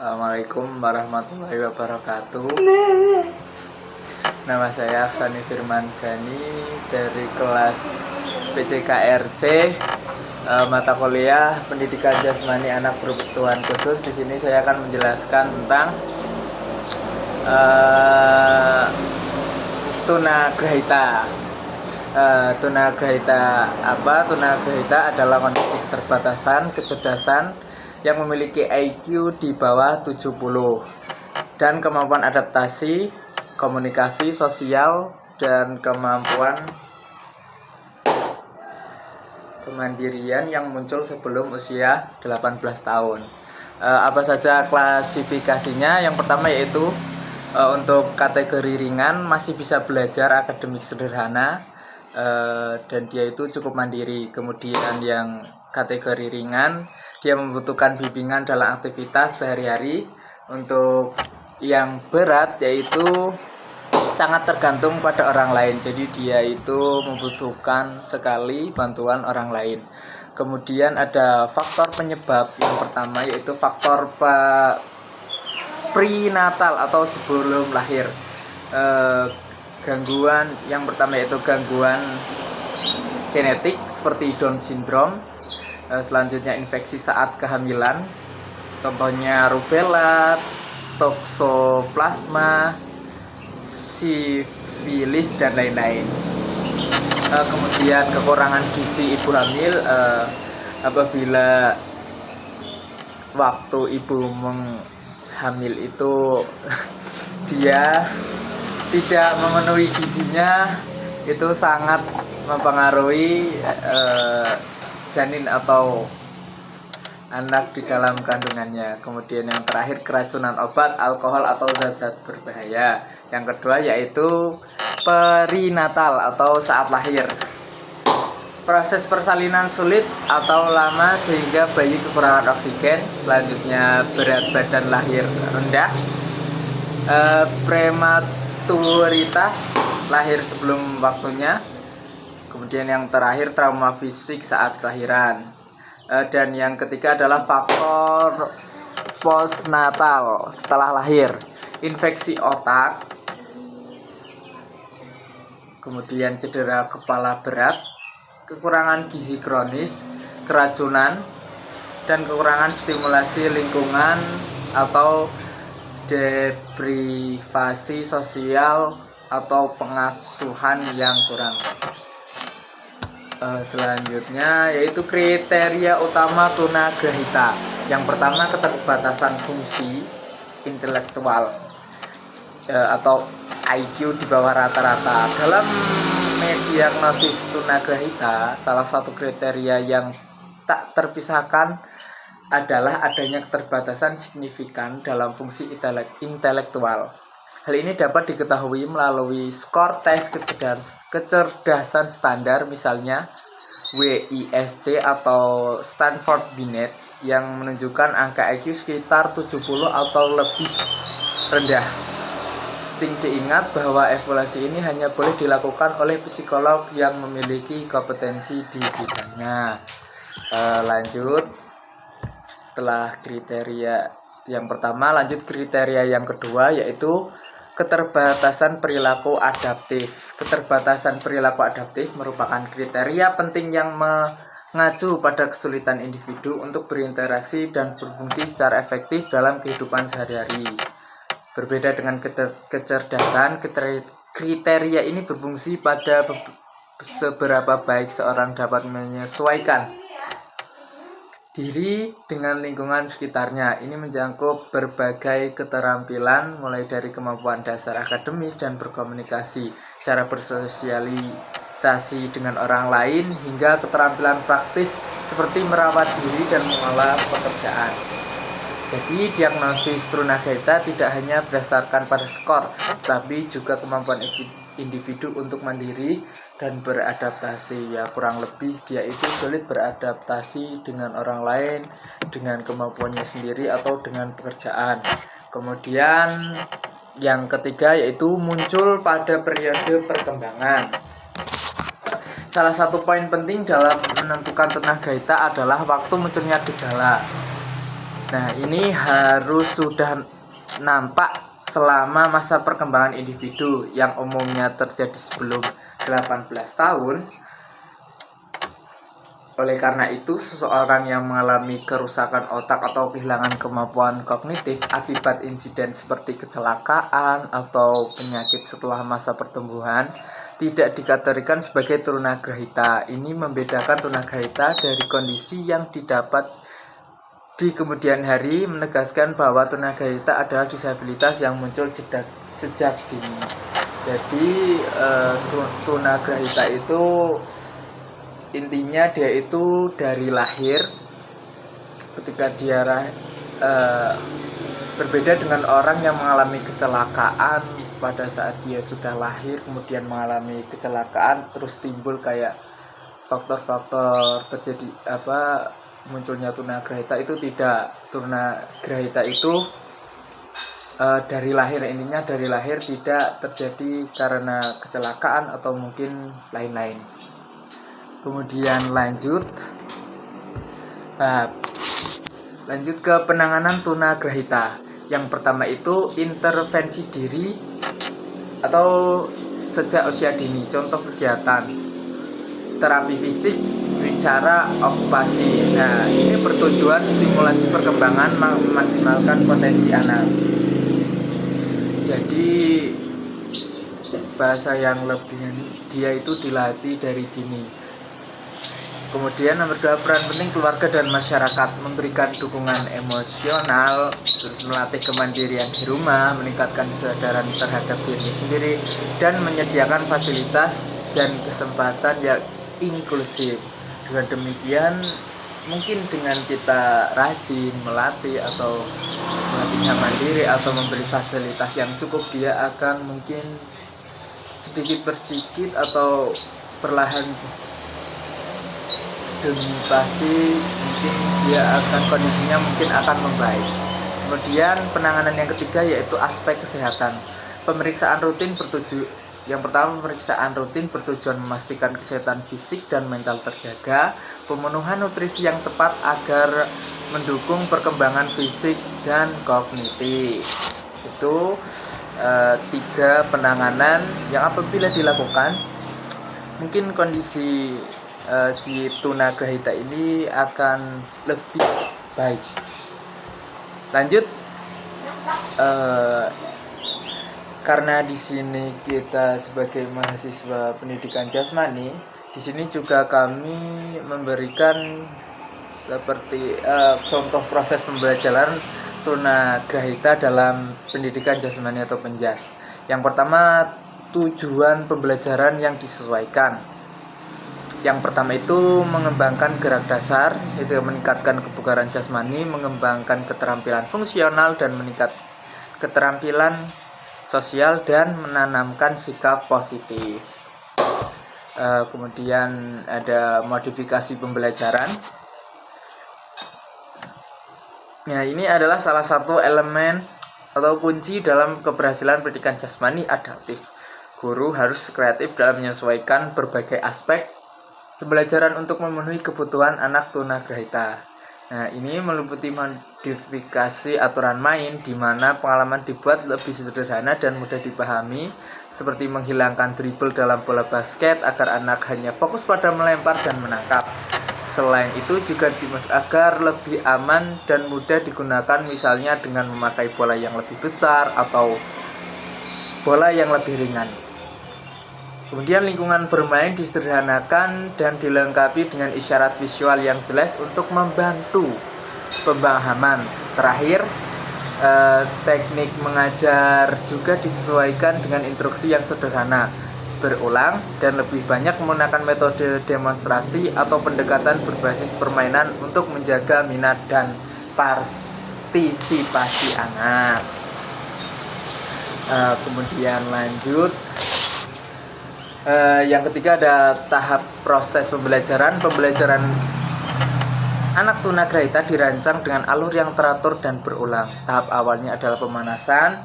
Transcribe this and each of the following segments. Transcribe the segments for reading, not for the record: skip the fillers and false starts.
Assalamualaikum warahmatullahi wabarakatuh. Nama saya Afsani Firman Gani dari kelas PCKRC, mata kuliah Pendidikan Jasmani Anak Berkebutuhan Khusus. Di sini saya akan menjelaskan tentang tunagrahita. Tunagrahita apa? Tunagrahita adalah kondisi keterbatasan kecerdasan yang memiliki IQ di bawah 70 dan kemampuan adaptasi, komunikasi sosial, dan kemampuan kemandirian yang muncul sebelum usia 18 tahun. Apa saja klasifikasinya? Yang pertama yaitu untuk kategori ringan masih bisa belajar akademik sederhana, dan dia itu cukup mandiri. Kemudian yang kategori ringan, dia membutuhkan bimbingan dalam aktivitas sehari-hari. Untuk yang berat yaitu sangat tergantung pada orang lain, jadi dia itu membutuhkan sekali bantuan orang lain. Kemudian ada faktor penyebab. Yang pertama yaitu faktor prenatal atau sebelum lahir. Gangguan yang pertama yaitu gangguan genetik seperti Down syndrome. Selanjutnya infeksi saat kehamilan, contohnya rubella, toksoplasma, sifilis, dan lain-lain. Kemudian kekurangan gizi ibu hamil, apabila waktu ibu hamil itu dia tidak memenuhi gizinya, itu sangat mempengaruhi janin atau anak di dalam kandungannya. Kemudian yang terakhir keracunan obat, alkohol, atau zat-zat berbahaya. Yang kedua yaitu perinatal atau saat lahir. Proses persalinan sulit atau lama sehingga bayi kekurangan oksigen. Selanjutnya berat badan lahir rendah. Prematuritas, lahir sebelum waktunya. Kemudian yang terakhir trauma fisik saat kelahiran. Dan yang ketiga adalah faktor postnatal setelah lahir. Infeksi otak, kemudian cedera kepala berat, kekurangan gizi kronis, keracunan, dan kekurangan stimulasi lingkungan atau deprivasi sosial atau pengasuhan yang kurang. Selanjutnya yaitu kriteria utama tunagrahita. Yang pertama keterbatasan fungsi intelektual, atau IQ di bawah rata-rata. Dalam mendiagnosis tunagrahita, salah satu kriteria yang tak terpisahkan adalah adanya keterbatasan signifikan dalam fungsi intelektual. Hal ini dapat diketahui melalui skor tes kecerdasan standar, misalnya WISC atau Stanford Binet, yang menunjukkan angka IQ sekitar 70 atau lebih rendah. Penting diingat bahwa evaluasi ini hanya boleh dilakukan oleh psikolog yang memiliki kompetensi di bidangnya. Lanjut, setelah kriteria yang pertama, lanjut kriteria yang kedua yaitu keterbatasan perilaku adaptif. Keterbatasan perilaku adaptif merupakan kriteria penting yang mengacu pada kesulitan individu untuk berinteraksi dan berfungsi secara efektif dalam kehidupan sehari-hari. Berbeda dengan kecerdasan, kriteria ini berfungsi pada seberapa baik seorang dapat menyesuaikan diri dengan lingkungan sekitarnya. Ini mencakup berbagai keterampilan, mulai dari kemampuan dasar akademis dan berkomunikasi, cara bersosialisasi dengan orang lain, hingga keterampilan praktis seperti merawat diri dan mengolah pekerjaan. Jadi diagnosis tunagrahita tidak hanya berdasarkan pada skor, tapi juga kemampuan individu untuk mandiri dan beradaptasi. Ya, kurang lebih dia itu sulit beradaptasi dengan orang lain, dengan kemampuannya sendiri, atau dengan pekerjaan. Kemudian yang ketiga yaitu muncul pada periode perkembangan. Salah satu poin penting dalam menentukan tunagrahita adalah waktu munculnya gejala. Nah, ini harus sudah nampak selama masa perkembangan individu yang umumnya terjadi sebelum 18 tahun. Oleh karena itu, seseorang yang mengalami kerusakan otak atau kehilangan kemampuan kognitif akibat insiden seperti kecelakaan atau penyakit setelah masa pertumbuhan tidak dikategorikan sebagai tunagrahita. Ini membedakan tunagrahita dari kondisi yang didapat di kemudian hari, menegaskan bahwa tunagrahita adalah disabilitas yang muncul sejak dini. Jadi tunagrahita itu intinya dia itu dari lahir, ketika dia berbeda dengan orang yang mengalami kecelakaan pada saat dia sudah lahir, kemudian mengalami kecelakaan terus timbul kayak faktor-faktor terjadi munculnya tunagrahita. Itu tidak. Tunagrahita itu dari lahir, intinya dari lahir, tidak terjadi karena kecelakaan atau mungkin lain-lain. Kemudian lanjut ke penanganan tunagrahita. Yang pertama itu intervensi diri atau sejak usia dini. Contoh kegiatan terapi fisik, bicara, okupasi. Nah, ini bertujuan stimulasi perkembangan, memaksimalkan potensi anak. Jadi bahasa yang lebih, dia itu dilatih dari dini. Kemudian nomor 2, peran penting keluarga dan masyarakat, memberikan dukungan emosional, melatih kemandirian di rumah, meningkatkan kesadaran terhadap diri sendiri, dan menyediakan fasilitas dan kesempatan yang inklusif. Dengan demikian, mungkin dengan kita rajin melatih atau melatihnya mandiri atau memberi fasilitas yang cukup, dia akan mungkin sedikit bersedikit atau perlahan demi pasti mungkin dia akan, kondisinya mungkin akan membaik. Kemudian penanganan yang ketiga yaitu aspek kesehatan. Yang pertama, pemeriksaan rutin bertujuan memastikan kesehatan fisik dan mental terjaga, pemenuhan nutrisi yang tepat agar mendukung perkembangan fisik dan kognitif. Itu 3 penanganan yang apabila dilakukan, mungkin kondisi si tunagrahita ini akan lebih baik. Lanjut, karena di sini kita sebagai mahasiswa pendidikan jasmani, di sini juga kami memberikan seperti contoh proses pembelajaran tunagrahita dalam pendidikan jasmani atau penjas. Yang pertama, tujuan pembelajaran yang disesuaikan. Yang pertama itu mengembangkan gerak dasar, itu meningkatkan kebugaran jasmani, mengembangkan keterampilan fungsional dan meningkatkan keterampilan sosial dan menanamkan sikap positif. Kemudian ada modifikasi pembelajaran. Nah, ini adalah salah satu elemen atau kunci dalam keberhasilan pendidikan jasmani adaptif. Guru harus kreatif dalam menyesuaikan berbagai aspek pembelajaran untuk memenuhi kebutuhan anak tunagrahita. Nah, ini meliputi modifikasi aturan main di mana pengalaman dibuat lebih sederhana dan mudah dipahami, seperti menghilangkan dribble dalam bola basket agar anak hanya fokus pada melempar dan menangkap. Selain itu juga agar lebih aman dan mudah digunakan, misalnya dengan memakai bola yang lebih besar atau bola yang lebih ringan. Kemudian lingkungan bermain disederhanakan dan dilengkapi dengan isyarat visual yang jelas untuk membantu pemahaman. Terakhir, teknik mengajar juga disesuaikan dengan instruksi yang sederhana, berulang, dan lebih banyak menggunakan metode demonstrasi atau pendekatan berbasis permainan untuk menjaga minat dan partisipasi anak. Kemudian lanjut, yang ketiga ada tahap proses pembelajaran. Pembelajaran anak tunagrahita dirancang dengan alur yang teratur dan berulang. Tahap awalnya adalah pemanasan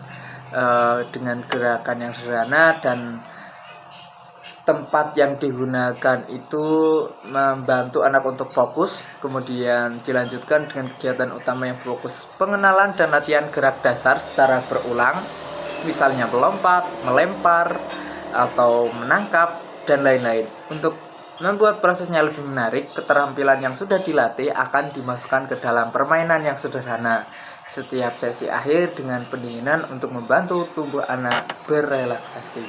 dengan gerakan yang sederhana dan tempat yang digunakan itu membantu anak untuk fokus, kemudian dilanjutkan dengan kegiatan utama yang fokus pengenalan dan latihan gerak dasar secara berulang, misalnya melompat, melempar, atau menangkap, dan lain-lain. Untuk membuat prosesnya lebih menarik, keterampilan yang sudah dilatih akan dimasukkan ke dalam permainan yang sederhana. Setiap sesi akhir dengan pendinginan untuk membantu tubuh anak berrelaksasi.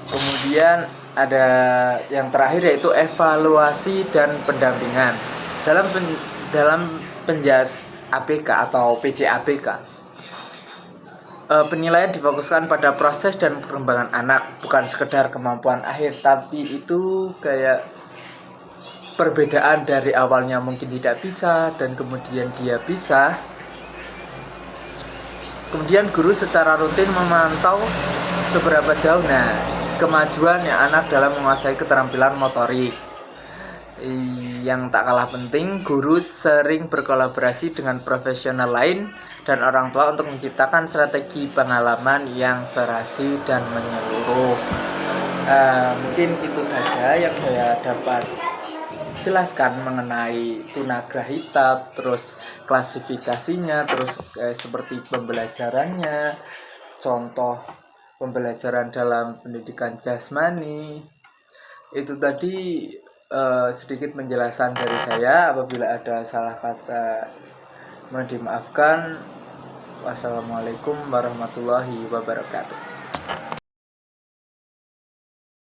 Kemudian ada yang terakhir yaitu evaluasi dan pendampingan. Dalam penjas ABK atau PJABK, penilaian difokuskan pada proses dan perkembangan anak, bukan sekedar kemampuan akhir, tapi itu kayak perbedaan dari awalnya mungkin tidak bisa dan kemudian dia bisa. Kemudian guru secara rutin memantau seberapa jauh kemajuan yang anak dalam menguasai keterampilan motorik. Yang tak kalah penting, guru sering berkolaborasi dengan profesional lain dan orang tua untuk menciptakan strategi pengalaman yang serasi dan menyeluruh. Mungkin itu saja yang saya dapat jelaskan mengenai tunagrahita, terus klasifikasinya, terus seperti pembelajarannya, contoh pembelajaran dalam pendidikan jasmani. Itu tadi sedikit penjelasan dari saya. Apabila ada salah kata mohon dimaafkan. Wassalamualaikum warahmatullahi wabarakatuh.